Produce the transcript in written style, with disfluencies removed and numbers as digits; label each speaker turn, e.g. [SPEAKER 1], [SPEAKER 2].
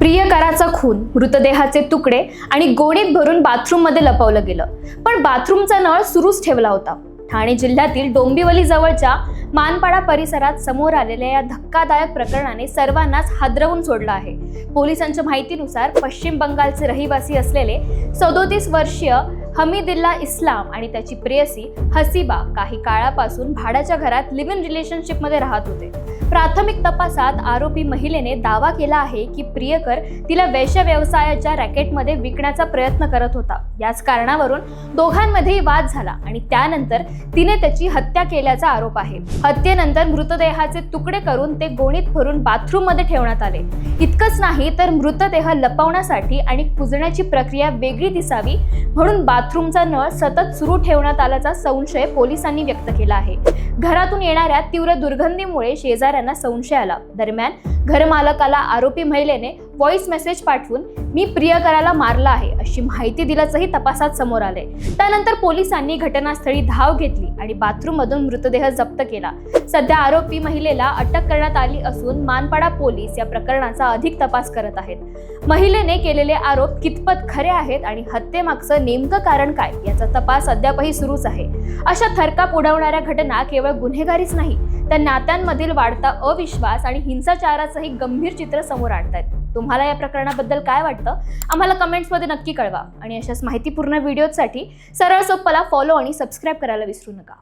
[SPEAKER 1] प्रियकराचा खून, मृतदेहाचे तुकडे आणि गोणीत भरून बाथरूममध्ये लपवलं गेलं, पण बाथरूमचा नळ सुरूच ठेवला होता. ठाणे जिल्ह्यातील डोंबिवली जवळच्या मानपाडा परिसरात समोर आलेल्या या धक्कादायक प्रकरणाने सर्वांनाच हादरवून सोडलं आहे. पोलिसांच्या माहितीनुसार पश्चिम बंगालचे रहिवासी असलेले 37 वर्षीय हमीदिल्ला इस्लाम आणि त्याची प्रेयसी हसीबा काही काळापासून भाड्याच्या घरात लिव्ह इन रिलेशनशिपमध्ये राहत होते. प्राथमिक तपासात आरोपी महिलेने दावा केला आहे की प्रियकर तिला वेश्या व्यवसायाच्या रॅकेटमध्ये विकण्याचा प्रयत्न करत होता. याच कारणावरून दोघांमध्ये वाद झाला आणि त्यानंतर तिने त्याची हत्या केल्याचा आरोप आहे. हत्येनंतर मृतदेहाचे तुकडे करून ते गोणीत भरून बाथरूम मध्ये ठेवण्यात आले. इतकंच नाही तर मृतदेह लपवण्यासाठी आणि कुजण्याची प्रक्रिया वेगळी दिसावी म्हणून बाथरूमचा नळ सतत सुरू ठेवण्यात आल्याचा संशय पोलिसांनी व्यक्त केला आहे. घरातून येणाऱ्या तीव्र दुर्गंधीमुळे शेजाऱ्यांना संशय आला. दरम्यान घरमालकाला आरोपी महिलेने व्हॉइस मेसेज पाठवून मी प्रियकराला मारलं आहे अशी माहिती दिल्याचंही तपासात समोर आले. त्यानंतर पोलिसांनी घटनास्थळी धाव घेतली आणि बाथरूम मधून मृतदेह जप्त केला. सध्या आरोपी महिलेला अटक करण्यात आली असून मानपाडा पोलीस या प्रकरणाचा अधिक तपास करत आहेत. महिलेने केलेले आरोप कितपत खरे आहेत आणि हत्येमागचं नेमकं कारण काय याचा तपास अद्यापही सुरूच आहे. अशा थरकाप उडवणाऱ्या घटना केवळ गुन्हेगारीच नाही तर नात्यांमधील वाढता अविश्वास आणि हिंसाचाराचंही गंभीर चित्र समोर आणतायत. तुम्हाला या प्रकरणाबद्दल काय वाटतं आम्हाला कमेंट्समध्ये नक्की कळवा आणि अशाच माहितीपूर्ण व्हिडिओसाठी सरळ सोप्पाला फॉलो आणि सबस्क्राईब करायला विसरू नका.